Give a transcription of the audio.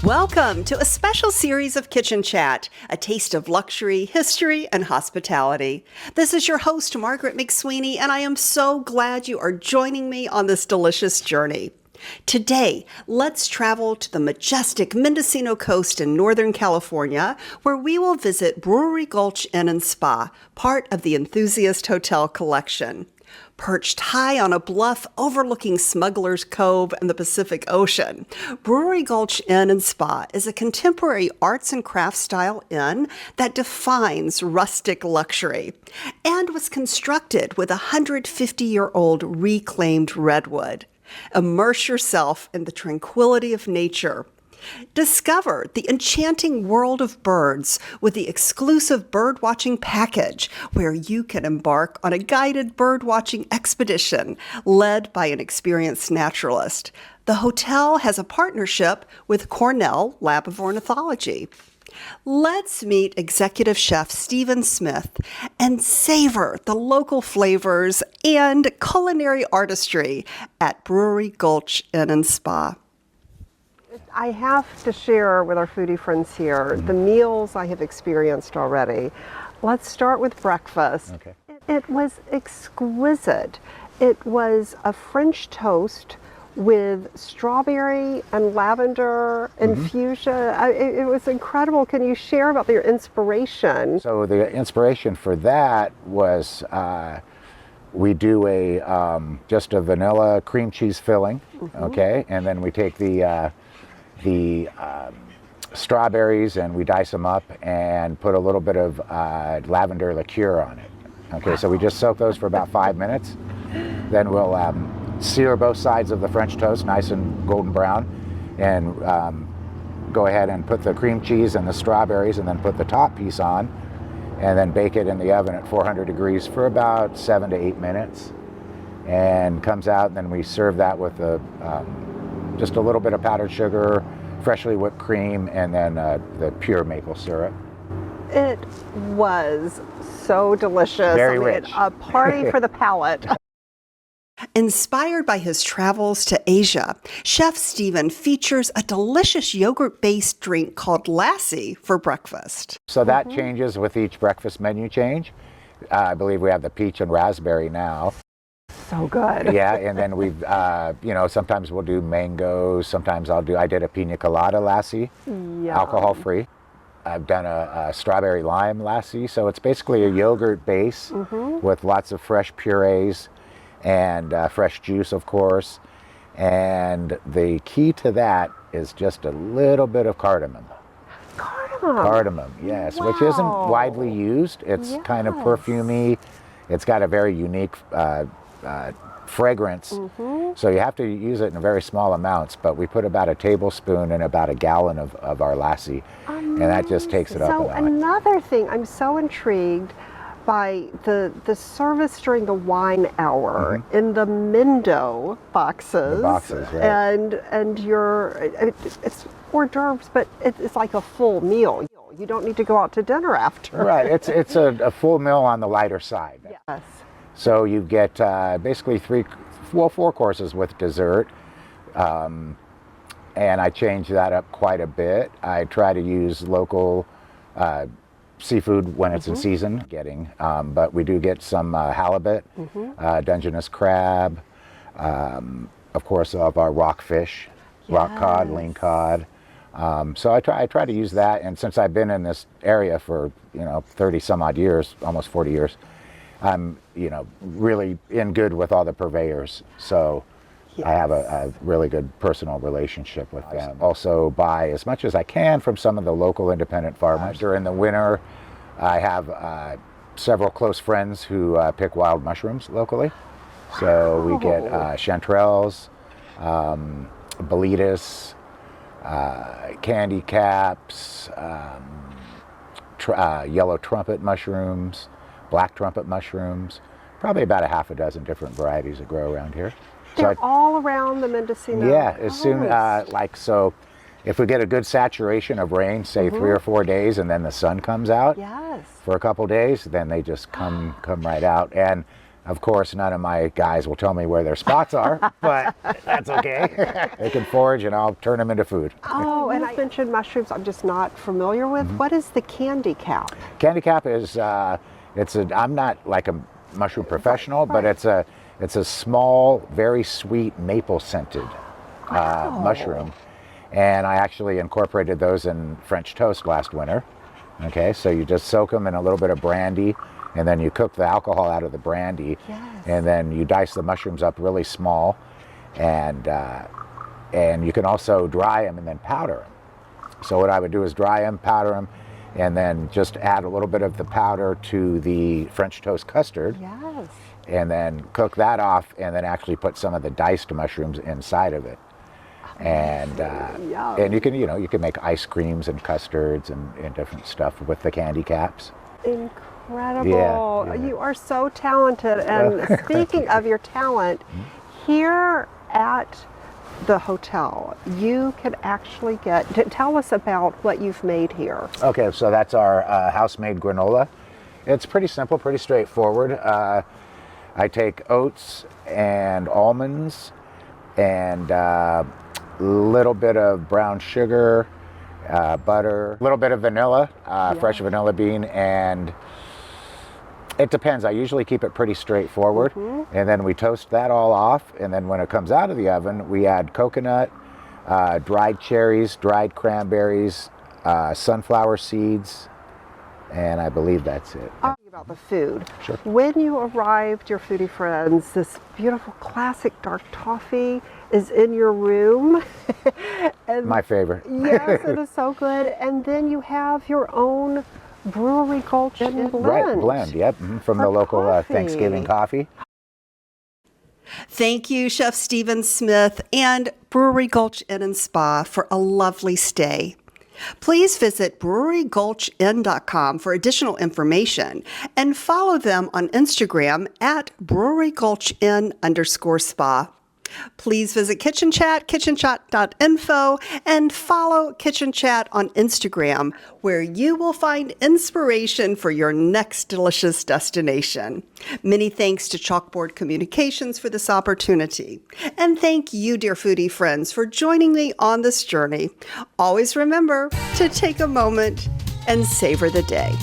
Welcome to a special series of Kitchen Chat, a taste of luxury, history, and hospitality. This is your host, Margaret McSweeney, and I am so glad you are joining me on this delicious journey. Today, let's travel to the majestic Mendocino coast in Northern California, where we will visit Brewery Gulch Inn and Spa, part of the Enthusiast Hotel collection. Perched high on a bluff overlooking Smuggler's Cove and the Pacific Ocean, Brewery Gulch Inn and Spa is a contemporary arts and crafts style inn that defines rustic luxury and was constructed with 150-year-old reclaimed redwood. Immerse yourself in the tranquility of nature. Discover the enchanting world of birds with the exclusive birdwatching package, where you can embark on a guided birdwatching expedition led by an experienced naturalist. The hotel has a partnership with Cornell Lab of Ornithology. Let's meet executive chef Stephen Smith and savor the local flavors and culinary artistry at Brewery Gulch Inn and Spa. I have to share with our foodie friends here the meals I have experienced already. Let's start with breakfast. Okay. It was exquisite. It was a French toast with strawberry and lavender infusion. It was incredible. Can you share about your inspiration? So the inspiration for that was we do just a vanilla cream cheese filling, okay, and then we take the strawberries and we dice them up and put a little bit of lavender liqueur on it. Okay, so we just soak those for about 5 minutes. Then we'll sear both sides of the French toast nice and golden brown, and go ahead and put the cream cheese and the strawberries and then put the top piece on, and then bake it in the oven at 400 degrees for about 7 to 8 minutes. And comes out, and then we serve that with just a little bit of powdered sugar, freshly whipped cream, and then the pure maple syrup. It was so delicious. Very rich. A party for the palate. Inspired by his travels to Asia, Chef Stephen features a delicious yogurt-based drink called lassie for breakfast. So that changes with each breakfast menu change. I believe we have the peach and raspberry now. So good. Yeah, and then we've, sometimes we'll do mangoes, sometimes I did a pina colada lassie, alcohol-free. I've done a strawberry lime lassie, so it's basically a yogurt base with lots of fresh purees and fresh juice, of course. And the key to that is just a little bit of cardamom. Cardamom, yes, wow. Which isn't widely used. It's kind of perfumey. It's got a very unique fragrance, so you have to use it in very small amounts, but we put about a tablespoon in about a gallon of our lassie. Amazing. And that just takes it up a notch. So another thing, I'm so intrigued by the service during the wine hour in the Mendo boxes. The boxes, right. And it's hors d'oeuvres, but it's like a full meal. You don't need to go out to dinner after. Right, it's a full meal on the lighter side. Yes. So you get basically 4 courses with dessert, and I change that up quite a bit. I try to use local seafood when it's in season, but we do get some halibut, Dungeness crab, of course, of our rockfish, rock cod, lean cod. So I try to use that, and since I've been in this area for 30 some odd years, almost 40 years, I'm really in good with all the purveyors, so I have a really good personal relationship with them. Also buy as much as I can from some of the local independent farmers. During the winter, I have several close friends who pick wild mushrooms locally. So we get chanterelles, boletus, candy caps, yellow trumpet mushrooms, black trumpet mushrooms, probably about a half a dozen different varieties that grow around here. They're all around the Mendocino. Yeah, as soon so if we get a good saturation of rain, say 3 or 4 days, and then the sun comes out for a couple days, then they just come right out. And Of course, none of my guys will tell me where their spots are, but that's okay. They can forage and I'll turn them into food. Oh, and I mentioned mushrooms I'm just not familiar with. What is the candy cap? Candy cap is, I'm not like a mushroom professional, but it's a small, very sweet maple scented mushroom. And I actually incorporated those in French toast last winter. Okay, so you just soak them in a little bit of brandy, and then you cook the alcohol out of the brandy, and then you dice the mushrooms up really small, and you can also dry them and then powder them. So what I would do is dry them, powder them, and then just add a little bit of the powder to the French toast custard, and then cook that off, and then actually put some of the diced mushrooms inside of it. And you can make ice creams and custards and different stuff with the candy caps. Incredible. Yeah. You are so talented. And speaking of your talent, here at the hotel, you can actually tell us about what you've made here. Okay, so that's our house-made granola. It's pretty simple, pretty straightforward. I take oats and almonds and little bit of brown sugar, butter, a little bit of vanilla, fresh vanilla bean, and it depends. I usually keep it pretty straightforward, and then we toast that all off, and then when it comes out of the oven, we add coconut, dried cherries, dried cranberries, sunflower seeds, and I believe that's it. About the food. Sure. When you arrived, your foodie friends, this beautiful classic dark toffee is in your room. And my favorite. Yes, it is so good. And then you have your own Brewery Gulch Inn blend. Right, blend, yep, from the local Thanksgiving coffee. Thank you, Chef Stephen Smith and Brewery Gulch Inn and Spa for a lovely stay. Please visit brewerygulchinn.com for additional information and follow them on Instagram at brewerygulchinn_spa. Please visit Kitchen Chat, kitchenchat.info, and follow Kitchen Chat on Instagram, where you will find inspiration for your next delicious destination. Many thanks to Chalkboard Communications for this opportunity. And thank you, dear foodie friends, for joining me on this journey. Always remember to take a moment and savor the day.